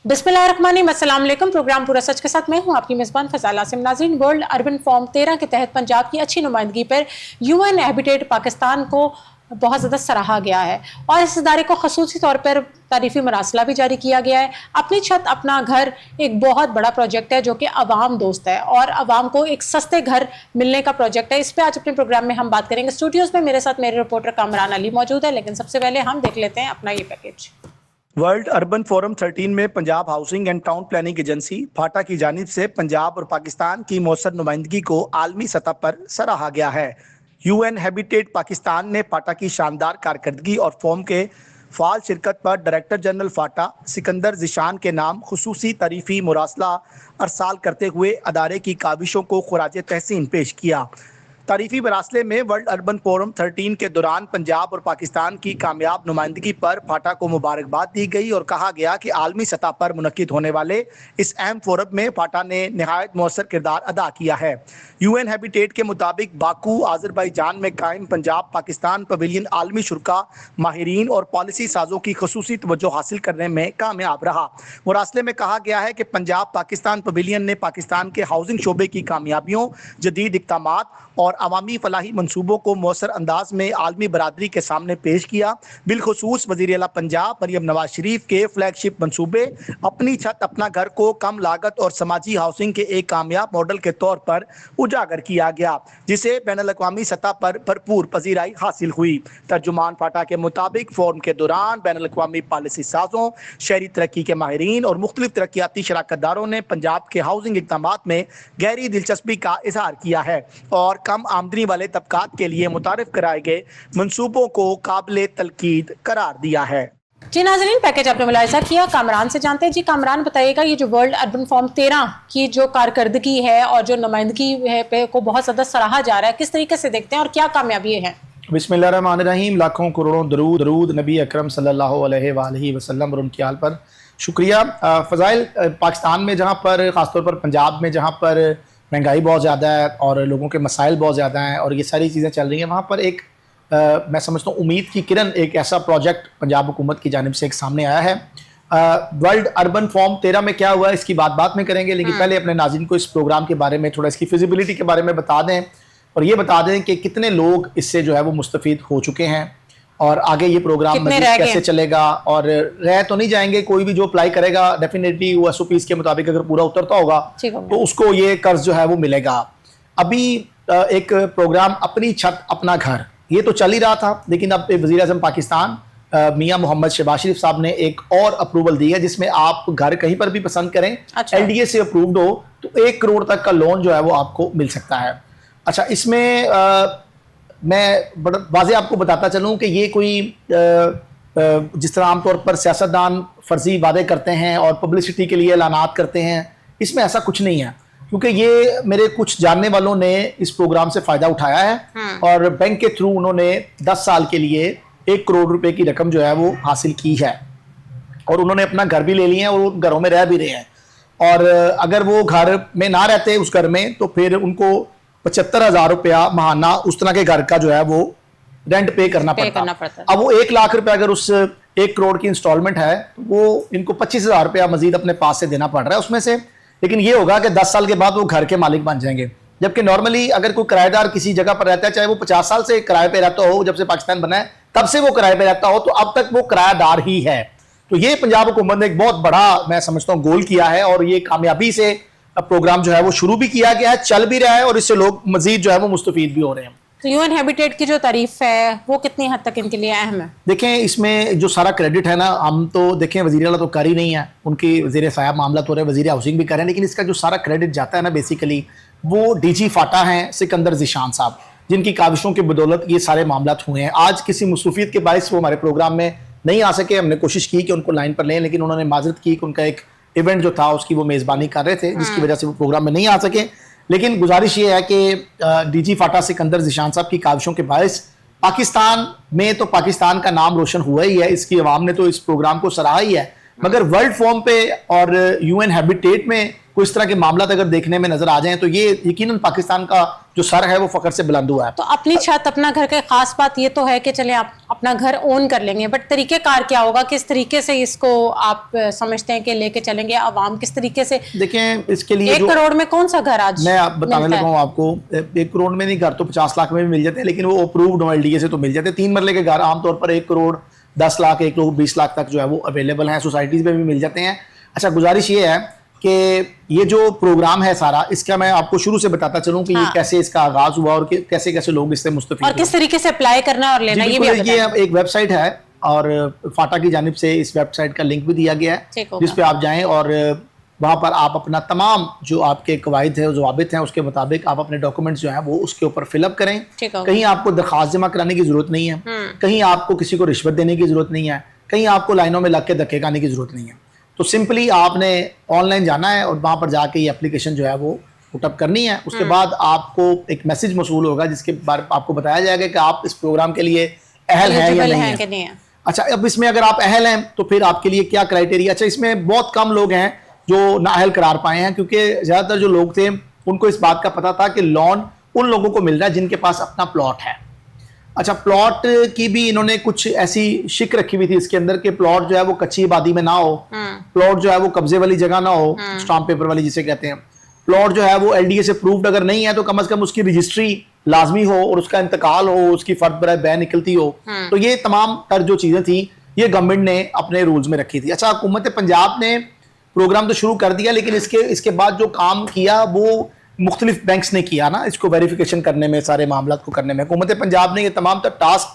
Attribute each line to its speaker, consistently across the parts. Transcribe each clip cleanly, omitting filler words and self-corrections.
Speaker 1: बिस्मिल्लाहिर्रहमानिर्रहीम, अस्सलाम वालेकुम। प्रोग्राम पूरा सच के साथ मैं हूं आपकी मेज़बान फ़ज़ाल आसिम। नाज़रीन, वर्ल्ड अर्बन फॉर्म 13 के तहत पंजाब की अच्छी नुमाइंदगी पर यूएन हैबिटेट पाकिस्तान को बहुत ज़्यादा सराहा गया है और इस इदारे को ख़ुसूसी तौर पर तारीफ़ी मरासला भी जारी किया गया है। अपनी छत अपना घर एक बहुत बड़ा प्रोजेक्ट है जो कि अवाम दोस्त है और अवाम को एक सस्ते घर मिलने का प्रोजेक्ट है। इस पर आज अपने प्रोग्राम में हम बात करेंगे। स्टूडियोज़ में मेरे साथ मेरे रिपोर्टर कामरान अली मौजूद है, लेकिन सबसे पहले हम देख लेते हैं अपना ये पैकेज।
Speaker 2: वर्ल्ड अर्बन फोरम 13 में Punjab Housing and Town Planning Agency PHATA की जानिब से पंजाब और पाकिस्तान की मौसर नुमाइंदगी को आलमी सतह पर सराहा गया है। यूएन हैबिटेट पाकिस्तान ने फाटा की शानदार कारकर्दगी और फोरम के फाल शिरकत पर डायरेक्टर जनरल फाटा सिकंदर जिशान के नाम खुसूसी तारीफी मुरासला अरसाल करते हुए अदारे की काविशों को खराज तहसीन पेश किया। तारीफी मरासले में वर्ल्ड अर्बन फोरम 13 के दौरान पंजाब और पाकिस्तान की कामयाब नुमाइंदगी पर फाटा को मुबारकबाद दी गई और कहा गया कि आलमी सतह पर मुनक्किद होने वाले इस अहम फोरम में फाटा ने नहायत मौसर किरदार अदा किया है। यूएन हैबिटेट के मुताबिक बाकू आज़रबाईजान में कायम पंजाब पाकिस्तान पवेलियन आलमी शुरा, माहिरीन और पॉलिसी साजों की खसूसी तवज्जो हासिल करने में कामयाब रहा। मुरासले में कहा गया है कि पंजाब पाकिस्तान पवेलियन ने पाकिस्तान के हाउसिंग शोबे की कामयाबियों, जदीद इक़दामात और अवामी फलाही मनसूबों को मौसर अंदाज में आलमी बरादरी के सामने पेश किया। बिलखसूस वज़ीर आला पंजाब मरियम नवाज शरीफ के फ्लैगशिप मनसूबे अपनी छत अपना घर को कम लागत और समाजी हाउसिंग के एक कामयाब मॉडल के तौर पर उजागर किया गया, जिसे बैनुल-अक़वामी सतह पर भरपूर पजीराई हासिल हुई। तर्जुमान फाटा के मुताबिक फोरम के दौरान बैनुल-अक़वामी पॉलिसी साजों, शहरी तरक्की के माहिरीन और मुख्तलिफ तरक्याती शराकतदारों ने पंजाब के हाउसिंग इक़दामात में गहरी दिलचस्पी का इजहार किया है और कम आमदनी वाले तबकात के लिए मुतारिफ कराए गए मंसूबों को काबिल तलकीद करार दिया है।
Speaker 1: जी नाज़रीन, पैकेज आपने मुलाहिज़ा किया। कामरान से जानते हैं। जी कामरान, बताइएगा ये जो वर्ल्ड अर्बन फॉर्म 13 की जो कारकर्दगी है और जो नुमाइंदगी है पे को बहुत ज़्यादा सराहा जा रहा है, किस तरीके से देखते हैं और क्या कामयाबी है?
Speaker 3: बिस्मिल्लाहिर्रहमानिर्रहीम। लाखों करोड़ों दरूद नबी अकरम सल्लल्लाहु अलैहि वसल्लम और उनकी आल पर शुक्रिया। फ़ज़ाइल, पाकिस्तान में जहाँ पर ख़ासतौर पर पंजाब में जहाँ पर महंगाई बहुत ज़्यादा है और लोगों के मसाइल बहुत ज़्यादा हैं और ये सारी चीज़ें चल रही हैं, वहाँ पर एक मैं समझता हूँ उम्मीद की किरण, एक ऐसा प्रोजेक्ट पंजाब हुकूमत की जानिब से एक सामने आया है। वर्ल्ड अर्बन फॉर्म 13 में क्या हुआ इसकी बात में करेंगे, लेकिन पहले अपने नाज़रीन को इस प्रोग्राम के बारे में थोड़ा इसकी फिजिबिलिटी के बारे में बता दें और ये बता दें कि कितने लोग इससे जो है वो मुस्तफ़ीद हो चुके हैं और आगे ये प्रोग्राम मज़ीद कैसे चलेगा। और रह तो नहीं जाएंगे, कोई भी जो अप्लाई करेगा डेफिनेटली वो SOPs के मुताबिक अगर पूरा उतरता होगा तो उसको ये कर्ज जो है वो मिलेगा। अभी एक प्रोग्राम अपनी छत अपना घर ये तो चल ही रहा था, लेकिन अब वज़ीर आज़म पाकिस्तान मियां मोहम्मद शहबाज शरीफ साहब ने एक और अप्रूवल दी है जिसमें आप घर कहीं पर भी पसंद करें, LDA से अप्रूव्ड हो तो 1 करोड़ तक का लोन जो है वो आपको मिल सकता है। अच्छा, इसमें मैं बड़ा वाज़े आपको बताता चलूँ कि ये कोई जिस तरह आमतौर पर सियासतदान फर्जी वादे करते हैं और पब्लिसिटी के लिए ऐलानात करते हैं, इसमें ऐसा कुछ नहीं है, क्योंकि ये मेरे कुछ जानने वालों ने इस प्रोग्राम से फ़ायदा उठाया है और बैंक के थ्रू उन्होंने 10 साल के लिए 1 करोड़ रुपए की रकम जो है वो हासिल की है और उन्होंने अपना घर भी ले लिए हैं और वो घरों में रह भी रहे हैं। और अगर वो घर में ना रहते उस घर में तो फिर उनको 75,000 रुपया महाना उस तरह के घर का जो है वो रेंट पे करना पड़ता। अब वो 1 लाख रुपया अगर उस 1 करोड़ की इंस्टॉलमेंट है तो वो इनको 25,000 रुपया मजीद अपने पास से देना पड़ रहा है उसमें से। लेकिन ये होगा कि 10 साल के बाद वो घर के मालिक बन जाएंगे, जबकि नॉर्मली अगर कोई किराएदार किसी जगह पर रहता है, चाहे वो 50 साल से किराए पे रहता हो, जब से पाकिस्तान बना है तब से वो किराए पे रहता हो, तो अब तक वो किराएदार ही है। तो ये पंजाब हुकूमत ने एक बहुत बड़ा मैं समझता हूँ गोल किया है और ये कामयाबी से प्रोग्राम जो है वो शुरू भी किया गया है, चल भी रहा है और इससे लोग मजीद जो है वो मुस्तफीद भी हो रहे हैं।
Speaker 1: तो यूएन हैबिटेट की जो तारीफ है वो कितनी हद तक इनके लिए अहम है?
Speaker 3: देखें, इसमें जो सारा क्रेडिट है ना, हम तो देखें वज़ीर आला तो कर ही नहीं है, उनकी वज़ीर साहब मामला हो रहे हैं, वज़ीर हाउसिंग भी कर रहे हैं, लेकिन इसका जो सारा क्रेडिट जाता है ना बेसिकली वो DG फाटा हैं सिकंदर जिशान साहब, जिनकी काविशों की बदौलत ये सारे मामला हुए हैं। आज किसी मुस्तफीद के बायस वो हमारे प्रोग्राम में नहीं आ सके, हमने कोशिश की कि उनको लाइन पर लें, लेकिन उन्होंने माजरत की कि उनका एक इवेंट जो था उसकी वो मेज़बानी कर रहे थे, जिसकी वजह से वो प्रोग्राम में नहीं आ सके। लेकिन गुजारिश ये है कि DG फाटा सिकंदर जिशान साहब की काविशों के बायस पाकिस्तान में तो पाकिस्तान का नाम रोशन हुआ ही है, इसकी अवाम ने तो इस प्रोग्राम को सराहा ही है, मगर वर्ल्ड फॉर्म पे और यूएन हैबिटेट में कोई इस तरह के मामला अगर देखने में नजर आ जाएं तो ये यकीनन पाकिस्तान का जो सर है वो फकर से बुलंद हुआ है।
Speaker 1: तो अपनी छत, अपना घर का खास बात ये तो है कि चले आप अपना घर ओन कर लेंगे, बट तरीकेकार क्या होगा, किस तरीके से इसको आप समझते हैं कि लेके चलेंगे, आवाम किस तरीके से?
Speaker 3: देखें इसके लिए
Speaker 1: 1 करोड़ में कौन सा घर आज
Speaker 3: मैं आप बताने लगा हूँ आपको, 1 करोड़ में नहीं, घर तो 50 लाख में भी मिल जाते हैं, लेकिन वो अप्रूव्ड OLDA से तो मिल जाते हैं। 3 मरले के घर आमतौर पर 1 करोड़ 10 लाख 1 करोड़ 20 लाख तक जो है वो अवेलेबल हैं, सोसाइटीज में भी मिल जाते हैं। अच्छा, गुजारिश ये है कि ये जो प्रोग्राम है सारा, इसका मैं आपको शुरू से बताता चलूं कि ये कैसे इसका आगाज हुआ और कैसे कैसे लोग इससे मुस्तफीद
Speaker 1: और किस तरीके से अप्लाई करना और लेना, ये भी आप
Speaker 3: ये एक वेबसाइट है और फाटा की जानिब से इस वेबसाइट का लिंक भी दिया गया है, जिस पे आप जाएं और वहां पर आप अपना तमाम जो आपके कवायद है, जवाबित हैं, उसके मुताबिक आप अपने डॉक्यूमेंट्स जो हैं वो उसके ऊपर फिलअप करें। कहीं आपको दरखास्त जमा कराने की जरूरत नहीं है, कहीं आपको किसी को रिश्वत देने की जरूरत नहीं है, कहीं आपको लाइनों में लग के धक्के खाने की जरूरत नहीं है। तो सिंपली आपने ऑनलाइन जाना है और वहां पर जाके ये एप्लीकेशन जो है वो पुटअप करनी है। उसके बाद आपको एक मैसेज मौसूल होगा जिसके बारे में आपको बताया जाएगा कि आप इस प्रोग्राम के लिए अहल हैं या नहीं है। अच्छा, अब इसमें अगर आप अहल हैं तो फिर आपके लिए क्या क्राइटेरिया? अच्छा, इसमें बहुत कम लोग हैं जो नाअहल करार पाए हैं, क्योंकि ज़्यादातर जो लोग थे उनको इस बात का पता था कि लोन उन लोगों को मिल रहा है जिनके पास अपना प्लॉट है। अच्छा, प्लॉट की भी इन्होंने कुछ ऐसी शिक रखी हुई थी इसके अंदर कि प्लॉट जो है वो कच्ची आबादी में ना हो, प्लॉट जो है वो कब्जे वाली जगह ना हो, स्टाम्प पेपर वाली जिसे कहते हैं, प्लॉट जो है वो LDA से प्रूव्ड अगर नहीं है तो कम से कम उसकी रजिस्ट्री लाजमी हो और उसका इंतकाल हो, उसकी फर्द बराए बैन निकलती हो। तो ये तमाम तर जो चीजें थी ये गवर्नमेंट ने अपने रूल्स में रखी थी। अच्छा, हुकूमत पंजाब ने प्रोग्राम तो शुरू कर दिया, लेकिन इसके बाद जो काम किया वो मुख्तलिफ बैंक्स ने किया ना, इसको वेरिफिकेशन करने में, सारे मामला को करने में। हुकूमत पंजाब ने ये तमाम तर टास्क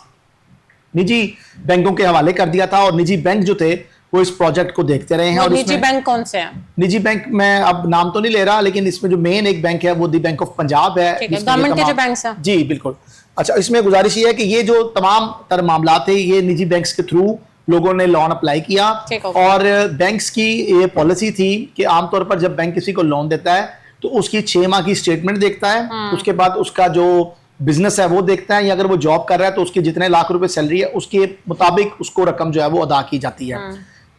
Speaker 3: निजी बैंकों के हवाले कर दिया था और निजी बैंक जो थे वो इस प्रोजेक्ट को देखते रहे हैं। और
Speaker 1: निजी बैंक कौन से हैं?
Speaker 3: निजी बैंक मैं अब नाम तो नहीं ले रहा, लेकिन इसमें जो मेन एक बैंक है वो दी बैंक ऑफ पंजाब है,
Speaker 1: गवर्नमेंट के जो बैंक्स हैं।
Speaker 3: जी बिल्कुल। अच्छा, इसमें गुजारिश ये है कि ये जो तमाम तर मामला थे ये निजी बैंक्स के थ्रू लोगों ने लोन अप्लाई किया और बैंक्स की ये पॉलिसी थी कि आमतौर पर जब बैंक किसी को लोन देता है तो उसकी 6 माह की स्टेटमेंट देखता है, उसके बाद उसका जो बिजनेस है वो देखता है, या अगर वो जॉब कर रहा है तो उसकी जितने लाख रुपए सैलरी है उसके मुताबिक उसको रकम जो है वो अदा की जाती है।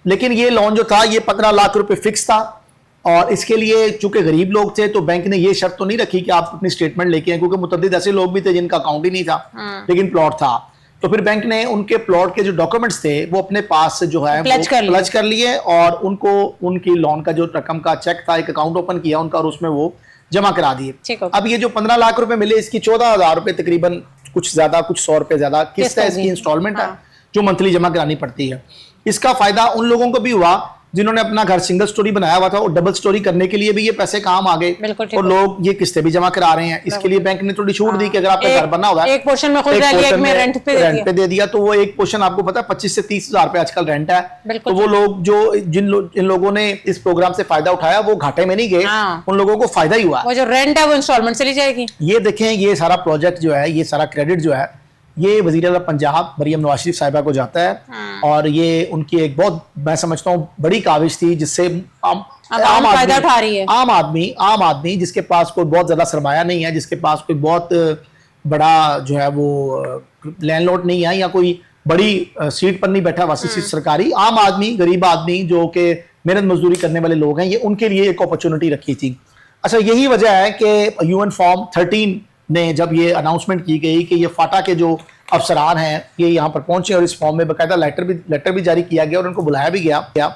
Speaker 3: लेकिन ये लोन जो था ये 15 लाख रुपए फिक्स था और इसके लिए चूंकि गरीब लोग थे तो बैंक ने ये शर्त तो नहीं रखी कि आप अपनी स्टेटमेंट लेके आए, क्योंकि मुतअद्दिद ऐसे लोग भी थे जिनका अकाउंट ही नहीं था लेकिन प्लॉट था। तो फिर बैंक ने उनके प्लॉट के जो डॉक्यूमेंट्स थे वो अपने पास से जो है प्लज कर लिए और उनको उनकी लोन का जो रकम का चेक था, एक अकाउंट ओपन किया उनका और उसमें वो जमा करा दिए। अब ये जो 15 लाख रुपए मिले, इसकी 14,000 रुपए तकरीबन, कुछ ज्यादा कुछ 100 रुपए ज्यादा किस्त है, इसकी इंस्टॉलमेंट है जो मंथली जमा करानी पड़ती है। इसका फायदा उन लोगों को भी हुआ जिन्होंने अपना घर सिंगल स्टोरी बनाया हुआ था और डबल स्टोरी करने के लिए भी ये पैसे काम आ गए और लोग ये किस्तें भी जमा करा रहे हैं। इसके लिए बैंक ने थोड़ी छूट दी कि अगर आपका घर बना हुआ है,
Speaker 1: एक पोर्शन में खुद रह लिया, एक में रेंट पे
Speaker 3: दे दिया, तो वो एक पोर्शन आपको पता है 25 से 30 हजार रुपए आजकल रेंट है। तो वो लोग जो जिन लोगों ने इस प्रोग्राम से फायदा उठाया वो घाटे में नहीं गए, उन लोगों को फायदा ही हुआ।
Speaker 1: वो जो रेंट है वो इंस्टॉलमेंट चली जाएगी।
Speaker 3: ये देखें, ये सारा प्रोजेक्ट जो है, ये सारा क्रेडिट जो है ये वज़ीर आज़म पंजाब मरियम नवाज शरीफ साहिबा को जाता है और ये उनकी एक बहुत, मैं समझता हूँ, बड़ी काविश थी जिससे आम आदमी जिसके पास कोई बहुत ज्यादा सरमाया नहीं है, जिसके पास कोई बहुत बड़ा जो है वो लैंडलॉर्ड नहीं है या कोई बड़ी सीट पर नहीं बैठा वासी सरकारी, आम आदमी, गरीब आदमी जो कि मेहनत मजदूरी करने वाले लोग हैं, ये उनके लिए एक अपॉर्चुनिटी रखी थी। अच्छा, यही वजह है कि UN फॉर्म 13 ने जब ये अनाउंसमेंट की गई कि ये फाटा के जो अफसरान हैं ये यहाँ पर पहुंचे और इस फॉर्म में बाकायदा लेटर भी जारी किया गया और उनको बुलाया भी गया,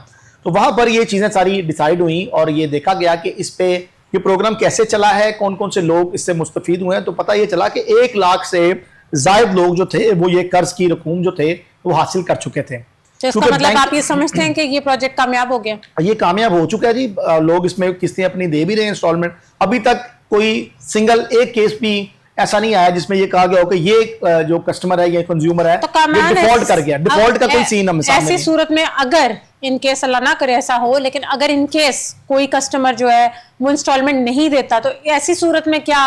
Speaker 3: तो वहां पर ये चीजें सारी डिसाइड हुई और ये देखा गया कि इस पे ये प्रोग्राम कैसे चला है, कौन कौन से लोग इससे मुस्तफीद हुए हैं। तो पता ये चला कि 1 लाख से जायद लोग जो थे वो ये कर्ज की रकूम जो थे वो हासिल कर चुके थे।
Speaker 1: तो इसका मतलब आप ये समझते हैं कि ये प्रोजेक्ट कामयाब हो गया? ये
Speaker 3: कामयाब हो चुका है जी, लोग इसमें किस्तें अपनी दे भी रहे हैं इंस्टॉलमेंट। अभी तक कोई सिंगल एक केस भी ऐसा नहीं आया जिसमें ये कहा गया हो कि ये जो कस्टमर है, ये कंज्यूमर है, ये डिफॉल्ट कर गया। डिफॉल्ट का कोई सीन हम सामने
Speaker 1: ऐसी सूरत में अगर इन केस अल्लाह ना करे ऐसा हो, लेकिन अगर इन केस कोई कस्टमर जो है वो इंस्टॉलमेंट नहीं देता तो ऐसी सूरत में क्या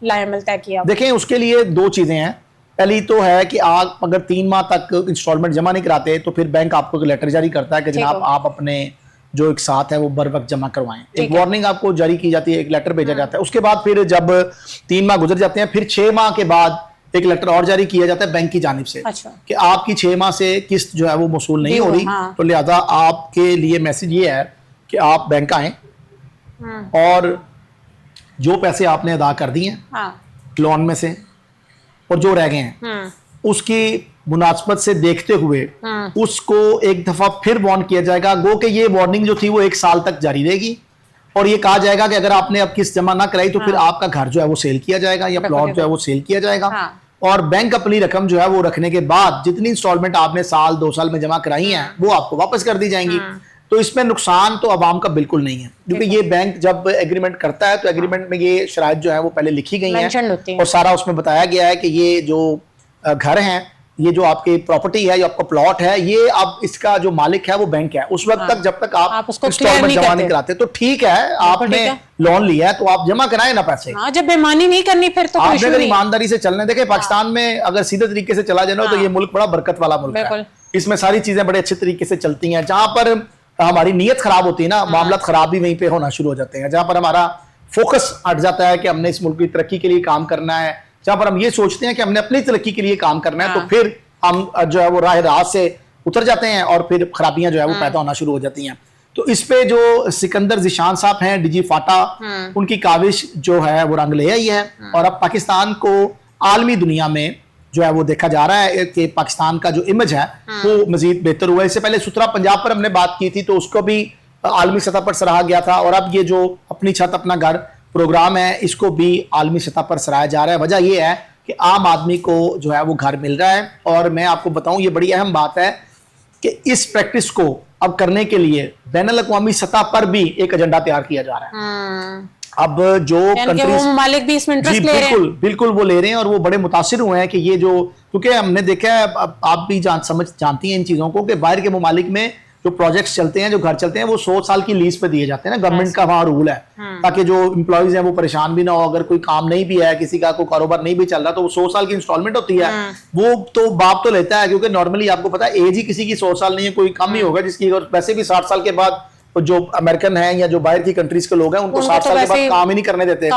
Speaker 1: लायमल तय किया?
Speaker 3: देखें, उसके लिए 2 चीजें हैं। पहली तो है कि आप अगर 3 माह तक इंस्टॉलमेंट जमा नहीं कराते तो फिर बैंक आपको लेटर जारी करता है कि जनाब आप अपने जो एक साथ है वो बर वक्त जमा करवाएं। एक वार्निंग आपको जारी की जाती है, एक लेटर भेजा जाता है। उसके बाद फिर जब 3 माह गुजर जाते हैं फिर 6 माह के बाद एक लेटर और जारी किया जाता है बैंक की जानिब से कि आपकी 6 माह से किस्त जो है वो वसूल नहीं हो रही, तो लिहाजा आपके लिए मैसेज ये है कि आप बैंक आए और जो पैसे आपने अदा कर दिए लोन में से, और जो रह गए हैं उसकी मुनासबत से देखते हुए उसको एक दफा फिर वार्न किया जाएगा। गो कि ये वार्निंग जो थी वो 1 साल तक जारी रहेगी, और ये कहा जाएगा कि अगर आपने अब किस्त जमा ना कराई तो फिर आपका घर जो है वो सेल किया जाएगा या प्लॉट जो है वो सेल किया जाएगा। और बैंक अपनी रकम जो है वो रखने के बाद जितनी इंस्टॉलमेंट आपने साल 2 साल में जमा कराई है वो आपको वापस कर दी जाएंगी। तो इसमें नुकसान तो आवाम का बिल्कुल नहीं है, क्योंकि ये बैंक जब एग्रीमेंट करता है तो एग्रीमेंट में ये शराइत जो है वो पहले लिखी गई है और सारा उसमें बताया गया है कि ये जो घर हैं, ये जो आपकी प्रॉपर्टी है, जो आपका प्लॉट है, ये अब इसका जो मालिक है वो बैंक है। उस वक्त तक जब तक आप इंस्टॉलमेंट जमा नहीं कराते तो ठीक है, आपने लोन लिया है तो आप जमा कराएं ना पैसे।
Speaker 1: जब बेईमानी नहीं करनी फिर तो
Speaker 3: आपने अगर ईमानदारी से चलने देखे, पाकिस्तान में अगर सीधे तरीके से चला जाए तो ये मुल्क बड़ा बरकत वाला मुल्क है, इसमें सारी चीजें बड़े अच्छे तरीके से चलती हैं। जहां पर हमारी नीयत खराब होती है ना, मामला खराब भी वहीं पे होना शुरू हो जाते हैं। जहां पर हमारा फोकस हट जाता है कि हमने इस मुल्क की तरक्की के लिए काम करना है, जहां पर हम ये सोचते हैं कि हमने अपनी तरक्की के लिए काम करना है, तो फिर हम जो है वो राह रास्त से उतर जाते हैं और फिर खराबियां जो है वो पैदा होना शुरू हो जाती हैं। तो इस पे जो सिकंदर ज़ीशान साहब हैं, डीजी फाटा, उनकी काविश जो है वो रंग ले आई है और अब पाकिस्तान को आलमी दुनिया में जो है वो देखा जा रहा है कि पाकिस्तान का जो इमेज है वो मजीद बेहतर हुआ है। इससे पहले सुथरा पंजाब पर हमने बात की थी तो उसको भी आलमी सतह पर सराहा गया था, और अब ये जो अपनी छत अपना घर प्रोग्राम है इसको भी आलमी सतह पर सराहा जा रहा है। वजह यह है कि आम आदमी को जो है वो घर मिल रहा है, और मैं आपको बताऊं ये बड़ी अहम बात है कि इस प्रैक्टिस को अब करने के लिए बैनुल-अक़वामी सतह पर भी एक एजेंडा तैयार किया जा रहा है। अब जो कंट्रीज
Speaker 1: ममालिक भी इसमें इंटरेस्ट ले रहे हैं,
Speaker 3: बिल्कुल वो ले रहे हैं और वो बड़े मुतासिर हुए हैं कि ये जो, क्योंकि हमने देखा है, आप भी जानती हैं इन चीजों को कि बाहर के ममालिक में जो प्रोजेक्ट्स चलते हैं, जो घर चलते हैं, वो 100 साल की लीज पे दिए जाते हैं ना, गवर्नमेंट का वहां रूल है, ताकि जो एम्प्लॉइज हैं वो परेशान भी ना हो। अगर कोई काम नहीं भी है, किसी का कोई कारोबार नहीं भी चल रहा, तो वो 100 साल की इंस्टॉलमेंट होती है। वो तो बाप तो लेता है, क्योंकि नॉर्मली आपको पता है एज ही किसी की 100 साल नहीं है, कोई कम ही होगा जिसकी, और वैसे भी 60 साल के बाद जो अमेरिकन है या जो बाहर की कंट्रीज के लोग हैं उनको 60 साल के बाद काम ही नहीं करने देते,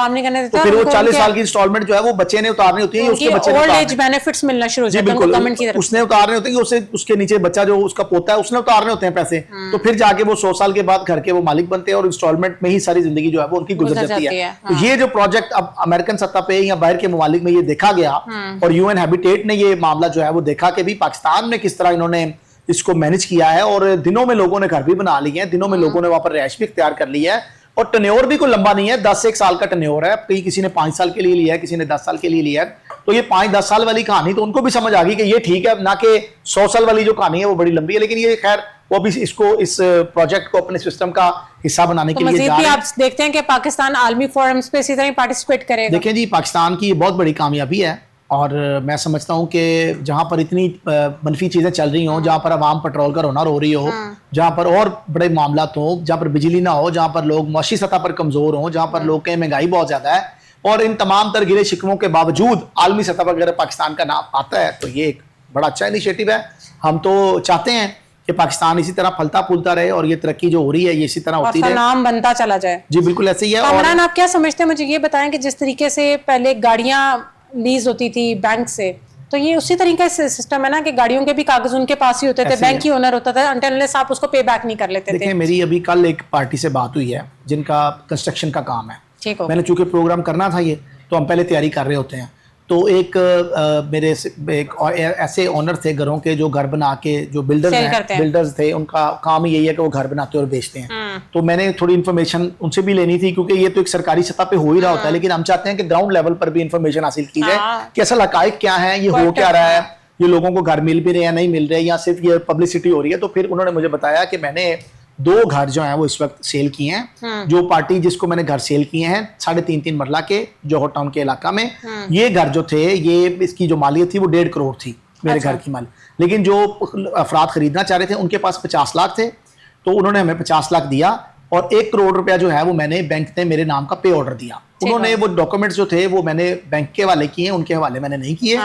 Speaker 3: तो फिर वो 40 साल की इंस्टॉलमेंट जो है वो बच्चे ने उतारनी होती है, उसके बच्चे
Speaker 1: ओल्ड एज बेनिफिट्स मिलना शुरू हो जाते हैं गवर्नमेंट की तरफ,
Speaker 3: उसने उतारने होते हैं, उसके नीचे बच्चा जो उसका पोता है उसने उतारने होते हैं पैसे, तो फिर जाके वो 100 साल के बाद घर के वो मालिक बनते हैं और इंस्टॉलमेंट में ही सारी जिंदगी जो है वो उनकी गुजर जाती है। तो ये जो प्रोजेक्ट अब अमेरिकन सतह पे या बाहर के ममालिक में ये देखा गया, और यूएन हैबिटेट ने ये मामला जो है वो देखा कि भी पाकिस्तान में किस तरह इन्होंने इसको मैनेज किया है, और दिनों में लोगों ने घर भी बना लिए हैं, दिनों में लोगों ने वहां पर रिहाइश भी इख्तियार कर ली है, और टन्योर भी कोई लंबा नहीं है, 10-1 साल का टन्योर है। किसी ने 5 साल के लिए लिया है, किसी ने 10 साल के लिए लिया है, तो ये 5-10 साल वाली कहानी तो उनको भी समझ आ गई कि ये ठीक है, ना कि 100 साल वाली जो कहानी है वो बड़ी लंबी है। लेकिन ये खैर वो भी इसको, इस प्रोजेक्ट को अपने सिस्टम का हिस्सा बनाने के लिए जा रहे हैं।
Speaker 1: आप देखते हैं कि पाकिस्तान आलमी फोरम्स पे इसी तरह पार्टिसिपेट करेगा।
Speaker 3: देखें जी, पाकिस्तान की बहुत बड़ी कामयाबी है, और मैं समझता हूँ कि जहाँ पर इतनी मनफी चीज़ें चल रही हों, जहाँ पर आवाम पेट्रोल का रोना रो रही हो, जहाँ पर और बड़े मामला हों, जहाँ पर बिजली ना हो, जहाँ पर लोग माशी सतह पर कमज़ोर हों, जहाँ पर लोग कहें महंगाई बहुत ज़्यादा है, और इन तमाम तर गिले शिकवों के बावजूद आलमी सतह पर अगर पाकिस्तान का नाम आता है तो ये एक बड़ा अच्छा इनिशिएटिव है। हम तो चाहते हैं कि पाकिस्तान इसी तरह फलता फूलता रहे और ये तरक्की जो हो रही है ये इसी तरह होती रहे,
Speaker 1: नाम बनता चला जाए।
Speaker 3: जी बिल्कुल ऐसे ही है।
Speaker 1: कामरान, आप क्या समझते हैं, मुझे ये बताएं कि जिस तरीके से पहले गाड़ियां लीज होती थी बैंक से, तो ये उसी तरीके से सिस्टम है ना कि गाड़ियों के भी कागज उनके पास ही होते थे, बैंक ही ओनर होता था, अनटिल आप उसको पे बैक नहीं कर लेते थे।
Speaker 3: देखिए, मेरी अभी कल एक पार्टी से बात हुई है जिनका कंस्ट्रक्शन का काम है,
Speaker 1: ठीक हो,
Speaker 3: मैंने चूंकि प्रोग्राम करना था ये, तो हम पहले तैयारी कर रहे होते हैं। तो एक मेरे एक ऐसे ओनर थे घरों के, जो घर बना के, जो बिल्डर्स थे, उनका काम ही यही है कि वो घर बनाते और बेचते हैं। तो मैंने थोड़ी इन्फॉर्मेशन उनसे भी लेनी थी, क्योंकि ये तो एक सरकारी सतह पे हो ही रहा होता है, लेकिन हम चाहते हैं कि ग्राउंड लेवल पर भी इन्फॉर्मेशन हासिल की जाए कि असल हकाइक क्या है, ये हो क्या रहा है, ये लोगों को घर मिल भी रहे हैं, नहीं मिल रहे, या सिर्फ ये पब्लिसिटी हो रही है। तो फिर उन्होंने मुझे बताया कि मैंने 2 घर जो हैं वो इस वक्त सेल किए हैं। जो पार्टी जिसको मैंने घर सेल किए हैं 3.5 मरला के जोहर टाउन के इलाका में, ये घर जो थे, ये इसकी जो मालियत थी वो 1.5 करोड़ थी मेरे घर की मालियत, लेकिन जो अफराद खरीदना चाह रहे थे उनके पास 50 लाख थे, तो उन्होंने हमें 50 लाख दिया, और 1 करोड़ रुपया जो है वो मैंने बैंक ने मेरे नाम का पे ऑर्डर दिया। उन्होंने वो डॉक्यूमेंट्स जो थे वो मैंने बैंक के हवाले किए, उनके हवाले मैंने नहीं किए।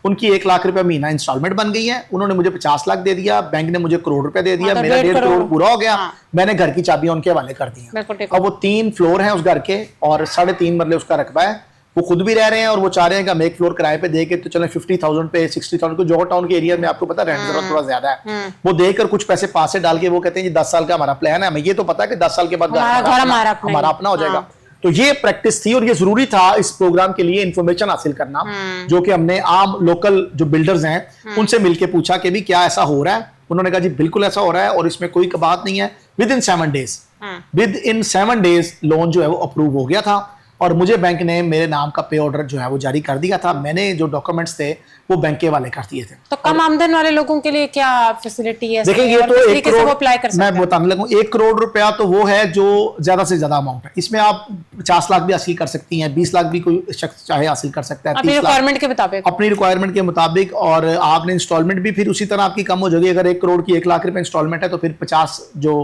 Speaker 3: उनकी 1 लाख रुपया महीना इंस्टॉलमेंट बन गई है, उन्होंने मुझे 50 लाख दे दिया, बैंक ने मुझे 1 करोड़ रुपया दे दिया, मेरा 1.5 करोड़ पूरा हो गया। मैंने घर की चाबियां उनके हवाले कर दी। अब वो 3 फ्लोर हैं उस घर के, और 3.5 मरले उसका रकबा है। वो खुद भी रह रहे हैं, और वो चाह रहे हैं कि हम 1 फ्लोर किराए पे दे के तो चले 50,000 पे 60,000 को। जोहर टाउन के एरिया में आपको पता है रेंट जरा थोड़ा ज्यादा है। वो देकर कुछ पैसे पास से डाल के वो कहते हैं जी 10 साल का हमारा प्लान है, हमें ये तो पता है कि 10 साल के बाद हमारा अपना हो जाएगा। तो ये प्रैक्टिस थी और ये जरूरी था इस प्रोग्राम के लिए इंफॉर्मेशन हासिल करना, जो कि हमने आम लोकल जो बिल्डर्स हैं उनसे मिलके पूछा कि भी क्या ऐसा हो रहा है। उन्होंने कहा जी बिल्कुल ऐसा हो रहा है और इसमें कोई बात नहीं है। विद इन 7 डेज लोन जो है वो अप्रूव हो गया था और मुझे बैंक ने मेरे नाम का पे ऑर्डर जो है वो जारी कर दिया था। मैंने जो डॉक्यूमेंट्स थे वो बैंक के वाले कर दिए थे।
Speaker 1: तो कम आमदन वाले लोगों के लिए क्या फैसिलिटी है?
Speaker 3: देखिए ये तो 1 करोड़
Speaker 1: अप्लाई कर सकते
Speaker 3: मैं
Speaker 1: हैं?
Speaker 3: बताने लगूं, 1 करोड़ रुपया तो वो है जो ज्यादा से ज्यादा अमाउंट है। इसमें आप 50 लाख भी हासिल कर सकती हैं, 20 लाख भी कोई शख्स चाहे हासिल कर सकता है,
Speaker 1: अपनी
Speaker 3: 30 लाख
Speaker 1: रिक्वायरमेंट के मुताबिक।
Speaker 3: अपनी रिक्वायरमेंट के मुताबिक। और आपने इंस्टॉलमेंट भी फिर उसी तरह आपकी कम हो जाएगी। अगर 1 करोड़ की 1 लाख रुपए इंस्टॉलमेंट है तो फिर 50 जो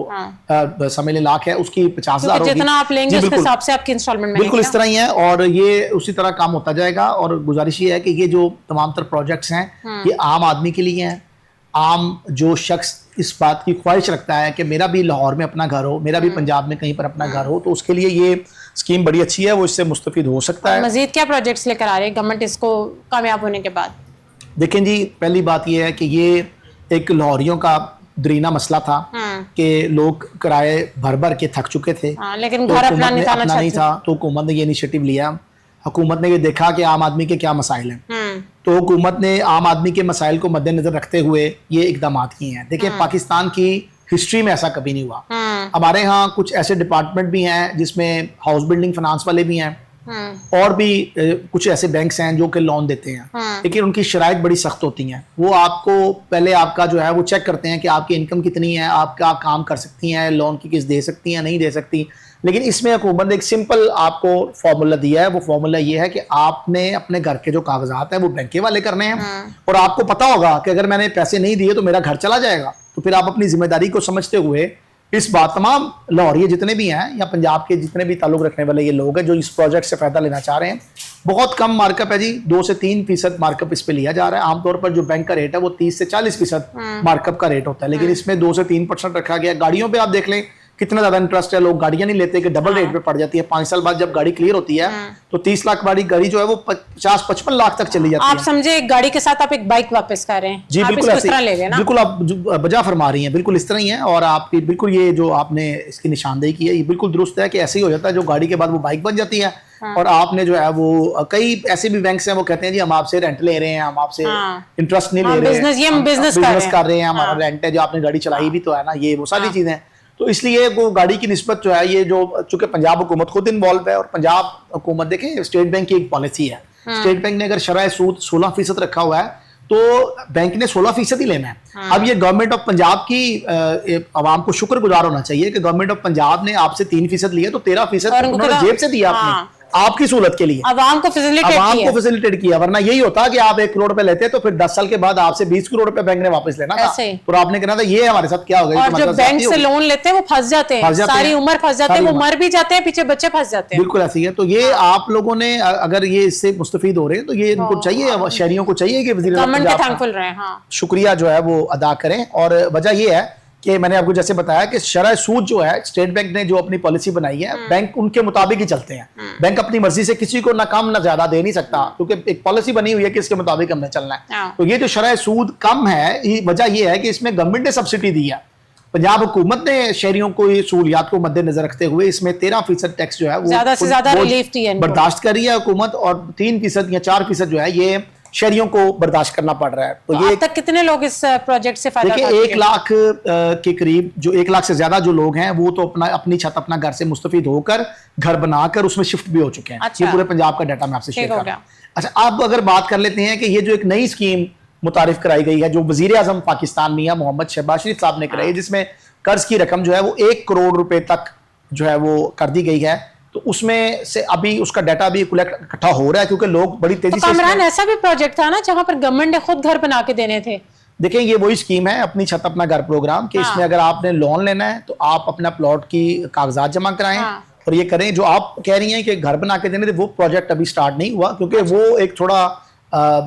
Speaker 3: समझ लें लाख है उसकी 50,000 होगी।
Speaker 1: जितना आप लेंगे उसके हिसाब से आपकी इंस्टॉलमेंट
Speaker 3: बिल्कुल इस तरह ही है और ये उसी तरह काम होता जाएगा। और गुजारिश ये है कि ये जो तमाम तर प्रोजेक्ट्स हैं ये आम आदमी के लिए हैं। आम जो शख्स इस बात की ख्वाहिश रखता है कि मेरा भी लाहौर में अपना घर हो, मेरा भी पंजाब में कहीं पर अपना घर हो, तो उसके लिए ये स्कीम बड़ी अच्छी है, वो इससे मुस्तफिद हो सकता है।
Speaker 1: मजीद क्या प्रोजेक्ट्स लेकर आ रहे हैं गवर्नमेंट इसको कामयाब होने के बाद?
Speaker 3: देखें जी, पहली बात ये है कि ये एक लाहौरियों का दरीना मसला था कि लोग किराए भर भर के थक चुके थे,
Speaker 1: लेकिन
Speaker 3: तो
Speaker 1: घर अपना
Speaker 3: अपना नहीं था। तो हुकूमत ने ये इनिशिएटिव लिया। हुकूमत ने ये देखा कि आम आदमी के क्या मसाइल हैं, तो हुकूमत ने आम आदमी के मसाइल को मद्देनजर रखते हुए ये इकदाम किए हैं। देखिए पाकिस्तान की हिस्ट्री में ऐसा कभी नहीं हुआ। हमारे यहाँ कुछ ऐसे डिपार्टमेंट भी हैं जिसमें हाउस बिल्डिंग फाइनेंस वाले भी हैं और भी कुछ ऐसे बैंक्स हैं जो कि लोन देते हैं, लेकिन उनकी शराइत बड़ी सख्त होती हैं। वो आपको पहले आपका जो है वो चेक करते हैं कि आपकी इनकम कितनी है, आप क्या काम कर सकती हैं, लोन की किस्त दे सकती हैं नहीं दे सकती। लेकिन इसमें हुकूमत ने एक सिंपल आपको फॉर्मूला दिया है। वो फॉर्मूला ये है कि आपने अपने घर के जो कागजात हैं वो बैंक के वाले करने हैं और आपको पता होगा कि अगर मैंने पैसे नहीं दिए तो मेरा घर चला जाएगा। तो फिर आप अपनी जिम्मेदारी को समझते हुए इस बात तमाम लाहौरिये जितने भी हैं या पंजाब के जितने भी ताल्लुक रखने वाले ये लोग हैं जो इस प्रोजेक्ट से फायदा लेना चाह रहे हैं, बहुत कम मार्कअप है जी, 2 से 3% मार्कअप इस पे लिया जा रहा है। आमतौर पर जो बैंक का रेट है वो 30 से 40% मार्कअप का रेट होता है, लेकिन इसमें 2 से 3% रखा गया। गाड़ियों पे आप देख लें कितना ज्यादा इंटरेस्ट है, लोग गाड़ियां नहीं लेते कि डबल रेट पे पड़ जाती है। 5 साल बाद जब गाड़ी क्लियर होती है तो 30 लाख वाली गाड़ी जो है वो 50-55 लाख तक चली जाती है।
Speaker 1: आप समझे एक गाड़ी के साथ आप एक बाइक वापस कर रहे हैं
Speaker 3: जी,
Speaker 1: आप
Speaker 3: बिल्कुल
Speaker 1: इसको इस तरह ले गए ना?
Speaker 3: बिल्कुल आप बजा फरमा रही हैं, बिल्कुल इस तरह ही है। और आपकी बिल्कुल ये जो आपने इसकी निशानदेही की है ये बिल्कुल दुरुस्त है कि ऐसे ही हो जाता है, जो गाड़ी के बाद वो बाइक बन जाती है। और आपने जो है वो कई ऐसे भी बैंक्स हैं वो कहते हैं जी हम आपसे रेंट ले रहे हैं, हम आपसे इंटरेस्ट नहीं ले रहे हैं, हम बिजनेस कर रहे हैं, हमारा रेंट है, जो आपने गाड़ी चलाई भी तो है ना, ये वो सारी चीजें। तो इसलिए वो गाड़ी की निस्बत जो है ये जो चूंकि पंजाब हुकूमत खुद इन्वॉल्व है और पंजाब हुकूमत देखें स्टेट बैंक की एक पॉलिसी है, स्टेट बैंक ने अगर शरह सूद 16% रखा हुआ है तो बैंक ने 16% ही लेना है। अब ये गवर्नमेंट ऑफ पंजाब की आवाम को शुक्रगुजार होना चाहिए कि गवर्नमेंट ऑफ पंजाब ने आपसे 3% लिया तो 13% उन्होंने जेब से दिया आपने आपकी सहूलत के लिए,
Speaker 1: आवाम को
Speaker 3: फैसिलिटेट किया। वरना यही होता कि आप 1 करोड़ रुपए लेते तो फिर 10 साल के बाद आपसे 20 करोड़ रुपए बैंक ने वापस लेना था, तो आपने कहना था ये हमारे साथ क्या हो गया।
Speaker 1: और जो बैंक से लोन लेते हैं वो फंस जाते हैं, सारी उम्र फंस जाते हैं, वो मर भी जाते हैं, पीछे बच्चे फंस जाते हैं।
Speaker 3: बिल्कुल ऐसी है। तो ये आप लोगों ने अगर ये इससे मुस्तफीद हो रहे हैं तो ये इनको चाहिए, शहरियों को चाहिए कि वज़ीर
Speaker 1: गवर्नमेंट के थैंकफुल रहे हैं,
Speaker 3: शुक्रिया जो है वो अदा करें। और वजह ये है कि मैंने आपको जैसे बताया कि शरह सूद जो है स्टेट बैंक ने जो अपनी पॉलिसी बनाई है, बैंक उनके मुताबिक ही चलते हैं। बैंक अपनी मर्जी से किसी को ना कम ना ज्यादा दे नहीं सकता, क्योंकि एक पॉलिसी बनी हुई है कि इसके मुताबिक हमने चलना है। तो ये जो शरह सूद कम है, वजह ये है कि इसमें गवर्नमेंट ने सब्सिडी दी है। पंजाब हुकूमत ने शहरियों को सहूलियात को मद्देनजर रखते हुए इसमें 13% टैक्स जो है वो
Speaker 1: ज्यादा से ज्यादा रिलीफ दी है,
Speaker 3: बर्दाश्त कर रही है हुकूमत, और 3% या 4% जो है ये शहरियों को बर्दाश्त करना पड़ रहा है। तो ये
Speaker 1: अब तक कितने लोग इस प्रोजेक्ट से फायदा
Speaker 3: देखिए 1 लाख के करीब, जो 1 लाख से ज्यादा जो लोग हैं वो तो अपनी छत अपना घर से मुस्तफीद होकर घर बनाकर उसमें शिफ्ट भी हो चुके हैं।
Speaker 1: अच्छा।
Speaker 3: ये पूरे पंजाब का डाटा मैं आपसे शेयर कर रहा हूं। अच्छा, अब अगर बात कर लेते हैं कि ये जो एक नई स्कीम मुतारिफ कराई गई है जो वजीर आजम पाकिस्तान मियां मोहम्मद शहबाज शरीफ साहब ने कराई है, जिसमें कर्ज की रकम जो है वो 1 करोड़ रुपए तक जो है वो कर दी गई है, तो उसमें से अभी उसका डाटा भी इकट्ठा हो रहा है क्योंकि लोग बड़ी तेजी से।
Speaker 1: कामरान ऐसा भी प्रोजेक्ट था ना जहां पर गवर्नमेंट ने खुद घर बना के देने थे।
Speaker 3: देखें ये वही स्कीम है अपनी छत अपना घर प्रोग्राम कि इसमें अगर आपने लोन लेना है तो आप अपना प्लॉट की कागजात जमा कराएं और ये करें। जो आप कह रही हैं कि घर बना के देने थे, वो प्रोजेक्ट अभी स्टार्ट नहीं हुआ क्योंकि वो एक थोड़ा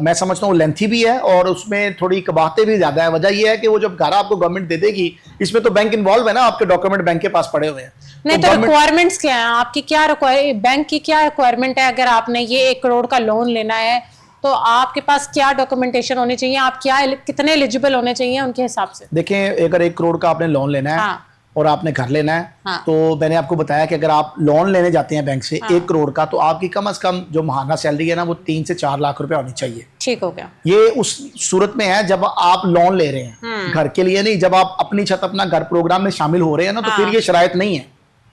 Speaker 3: मैं समझता हूँ लेंथी भी है और उसमें थोड़ी कबाहतें भी ज्यादा है। वजह यह है कि वो जब घर आपको गवर्नमेंट दे देगी, इसमें तो बैंक इन्वॉल्व है ना, आपके डॉक्यूमेंट बैंक के पास पड़े हुए हैं।
Speaker 1: नहीं तो रिक्वायरमेंट्स क्या है आपकी, क्या बैंक की क्या रिक्वायरमेंट है? अगर आपने ये 1 करोड़ का लोन लेना है तो आपके पास क्या डॉक्यूमेंटेशन होनी चाहिए, आप क्या कितने एलिजिबल होने चाहिए उनके हिसाब से?
Speaker 3: देखें अगर 1 करोड़ का आपने लोन लेना है और आपने घर लेना है,
Speaker 1: हाँ।
Speaker 3: तो मैंने आपको बताया कि अगर आप लोन लेने जाते हैं बैंक से 1 करोड़ का, तो आपकी कम से कम जो महाना सैलरी है ना वो 3 से 4 लाख रुपए होनी चाहिए।
Speaker 1: ठीक हो गया।
Speaker 3: ये उस सूरत में है जब आप लोन ले रहे हैं, घर के लिए नहीं। जब आप अपनी छत अपना घर प्रोग्राम में शामिल हो रहे हैं ना, तो फिर ये शराइत नहीं है।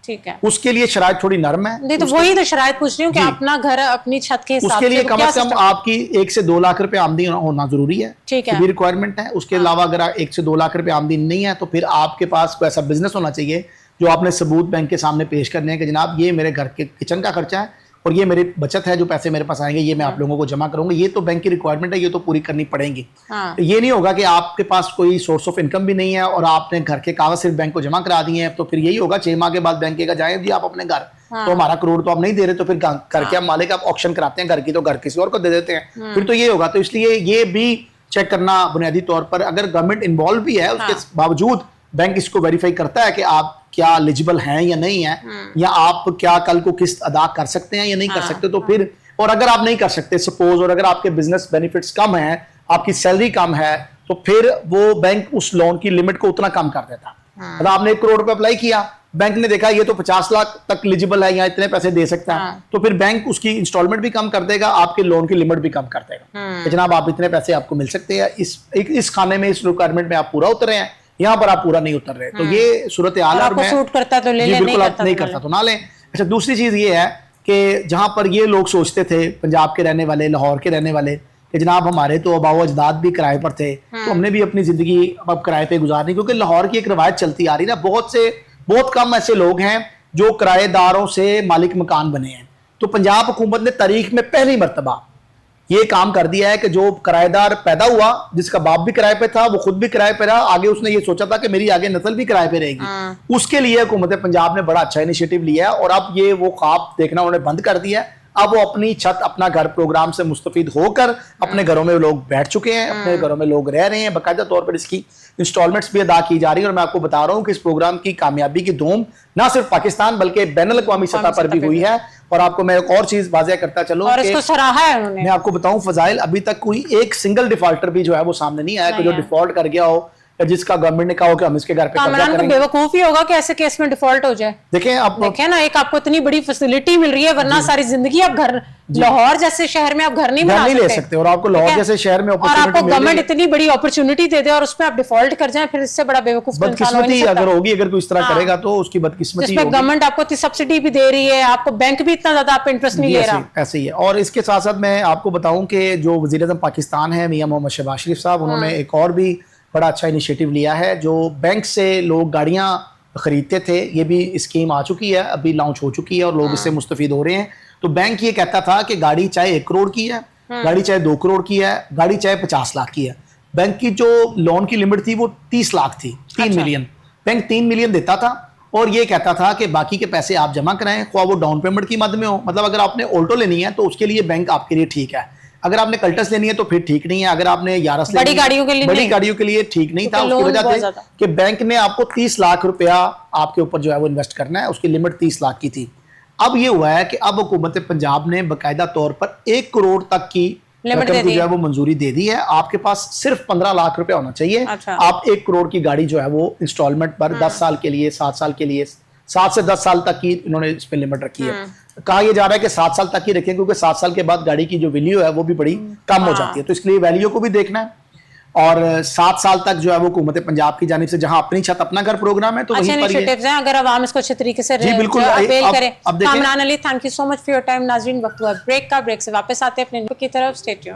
Speaker 1: ठीक है,
Speaker 3: उसके लिए शराइत थोड़ी नरम है।
Speaker 1: नहीं तो वही तो शराइत पूछ रही हूँ कि अपना घर अपनी छत के हिसाब
Speaker 3: उसके लिए
Speaker 1: से
Speaker 3: कम
Speaker 1: क्या
Speaker 3: से कम
Speaker 1: system-
Speaker 3: आपकी 1 से 2 लाख रुपए आमदनी होना जरूरी है।
Speaker 1: ठीक है।
Speaker 3: ये भी रिक्वायरमेंट है। उसके अलावा अगर 1 से 2 लाख रुपए आमदनी नहीं है, तो फिर आपके पास कोई ऐसा बिजनेस होना चाहिए जो आपने सबूत बैंक के सामने पेश करने हैं कि जनाब ये मेरे घर के किचन का खर्चा है और ये मेरी बचत है, जो पैसे मेरे पास आएंगे ये मैं आप लोगों को जमा करूंगा। ये तो बैंक की रिक्वायरमेंट है, ये तो पूरी करनी पड़ेगी।
Speaker 1: हाँ।
Speaker 3: ये नहीं होगा कि आपके पास कोई सोर्स ऑफ इनकम भी नहीं है और आपने घर के कागज सिर्फ बैंक को जमा करा दिए हैं, तो फिर यही होगा 6 माह के बाद बैंक कहेगा जाए जी आप अपने घर, तो हमारा करोड़ तो आप नहीं दे रहे, तो फिर घर के मालिक आप ऑक्शन कराते हैं घर की, तो घर किसी और को दे देते हैं, फिर तो ये होगा। तो इसलिए ये भी चेक करना बुनियादी तौर पर, अगर गवर्नमेंट इन्वॉल्व भी है उसके बावजूद बैंक इसको वेरीफाई करता है कि आप क्या एलिजिबल हैं या नहीं है, या आप क्या कल को किस्त अदा कर सकते हैं या नहीं कर सकते। तो फिर, और अगर आप नहीं कर सकते सपोज, और अगर आपके बिजनेस बेनिफिट्स कम है, आपकी सैलरी कम है, तो फिर वो बैंक उस लोन की लिमिट को उतना कम कर देता। मतलब आपने 1 करोड़ रुपए अप्लाई किया, बैंक ने देखा ये तो 50 लाख तक एलिजिबल है या इतने पैसे दे सकता है, तो फिर बैंक उसकी इंस्टॉलमेंट भी कम कर देगा, आपके लोन की लिमिट भी कम कर देगा कि जनाब आप इतने पैसे आपको मिल सकते हैं, इस खाने में, इस रिक्वायरमेंट में आप पूरा उतरे हैं, यहाँ पर आप पूरा नहीं उतर रहे। तो ये सूरत हाल है।
Speaker 1: आपको सूट करता तो ले ले,
Speaker 3: बिल्कुल आप नहीं करता तो ना लें। अच्छा, दूसरी चीज ये है कि जहां पर ये लोग सोचते थे, पंजाब के रहने वाले, लाहौर के रहने वाले, कि जनाब हमारे तो आबाओ अजदाद भी किराए पर थे, तो हमने भी अपनी जिंदगी अब किराए पे गुजारनी, क्योंकि लाहौर की एक रवायत चलती आ रही ना, बहुत कम ऐसे लोग हैं जो किराएदारों से मालिक मकान बने हैं। तो पंजाब हुकूमत ने तारीख में पहली मरतबा ये काम कर दिया है कि जो किराएदार पैदा हुआ, जिसका बाप भी किराए पे था, वो खुद भी किराए पे रहा, आगे उसने ये सोचा था कि मेरी आगे नस्ल भी किराए पे रहेगी, उसके लिए हुकूमत पंजाब ने बड़ा अच्छा इनिशिएटिव लिया है। और अब ये वो ख्वाब देखना उन्होंने बंद कर दिया है। अब वो अपनी छत अपना घर प्रोग्राम से मुस्तफीद होकर अपने घरों में लोग बैठ चुके हैं, अपने घरों में लोग रह रहे हैं, बाकायदा तौर पर इसकी इंस्टॉलमेंट्स भी अदा की जा रही है। और मैं आपको बता रहा हूँ कि इस प्रोग्राम की कामयाबी की धूम ना सिर्फ पाकिस्तान बल्कि बैनुल अक़वामी सतह पर भी हुई है। और आपको मैं एक और चीज वाज़ेह करता चलूं,
Speaker 1: और इसको सराहा है उन्होंने।
Speaker 3: मैं आपको बताऊं फजाइल, अभी तक कोई एक सिंगल डिफॉल्टर भी जो है वो सामने नहीं आया कि जो डिफॉल्ट कर गया हो, या जिसका गवर्नमेंट ने कहा हो कि हम इसके घर पे कब्जा
Speaker 1: कामरान को
Speaker 3: करेंगे।
Speaker 1: बेवकूफी होगा कि ऐसे केस में डिफॉल्ट हो जाए।
Speaker 3: देखें आप
Speaker 1: देखें ना, एक आपको इतनी बड़ी फैसिलिटी मिल रही है, वरना सारी जिंदगी आप घर, लाहौर जैसे शहर में आप घर नहीं बना
Speaker 3: ले सकते, और आपको लाहौर जैसे शहर में
Speaker 1: और आपको गवर्नमेंट इतनी बड़ी अपॉर्चुनिटी दे दे और उसमें आप डिफॉल्ट कर जाएं, फिर इससे बड़ा बेवकूफ
Speaker 3: बदकिस्मती अगर होगी, अगर कोई इस तरह करेगा तो उसकी बदकिस्मती
Speaker 1: जिसमें गवर्नमेंट आपको सब्सिडी भी दे रही है, आपको बैंक भी इतना ज्यादा आप इंटरेस्ट नहीं ले रहा।
Speaker 3: ऐसे ही है। और इसके साथ साथ मैं आपको बताऊं कि जो वज़ीर आज़म पाकिस्तान है मियां मोहम्मद शहबाज शरीफ साहब, उन्होंने एक और भी बड़ा अच्छा इनिशिएटिव लिया है। जो बैंक से लोग गाड़ियां खरीदते थे, ये भी स्कीम आ चुकी है, अभी लॉन्च हो चुकी है और लोग इससे मुस्तफीद हो रहे हैं। तो बैंक ये कहता था कि गाड़ी चाहे 1 करोड़ की है, गाड़ी चाहे 2 करोड़ की है, गाड़ी चाहे 50 लाख की है, बैंक की जो लोन की लिमिट थी वो 30 लाख थी, 3 मिलियन। बैंक 3 मिलियन देता था और ये कहता था कि बाकी के पैसे आप जमा कराएं, ख्वा वो डाउन पेमेंट की मद में हो। मतलब अगर आपने ऑल्टो लेनी है तो उसके लिए बैंक आपके लिए ठीक है, अगर आपने कल्टस लेनी है तो फिर ठीक नहीं है, अगर आपने यारस
Speaker 1: बड़ी गाड़ियों के लिए
Speaker 3: ठीक नहीं था। उसकी वजह से कि बैंक ने आपको 30 लाख रुपया आपके ऊपर जो है वो इन्वेस्ट करना है, उसकी लिमिट 30 लाख की थी। अब ये हुआ है कि अब हुकूमत पंजाब ने बाकायदा तौर पर 1 करोड़ तक की रकम की जो है वो मंजूरी दे दी है। आपके पास सिर्फ 15 लाख रुपया होना चाहिए।
Speaker 1: अच्छा।
Speaker 3: आप 1 करोड़ की गाड़ी जो है वो इंस्टॉलमेंट पर 10 साल के लिए, 7 साल के लिए, 7 से 10 साल तक की इन्होंने इस पे लिमिट रखी है। कहा यह जा रहा है कि 7 साल तक ही रखें, क्योंकि 7 साल के बाद गाड़ी की जो वैल्यू है वो भी बड़ी कम हो जाती है, तो इसके लिए वैल्यू को भी देखना है। और 7 साल तक जो है वो हुकूमत पंजाब की जानिब से जहां अपनी छत अपना घर प्रोग्राम है, तो वहीं पर ये
Speaker 1: हैं, अगर आवाम इसको अच्छे तरीके से
Speaker 3: बिल्कुल
Speaker 1: अपील करें।
Speaker 3: अब देखिए,
Speaker 1: Kamran Ali, thank you so much for your time. नाज़रीन, वक्त हुआ ब्रेक का, ब्रेक से वापस आते हैं अपने की तरफ। Stay tuned.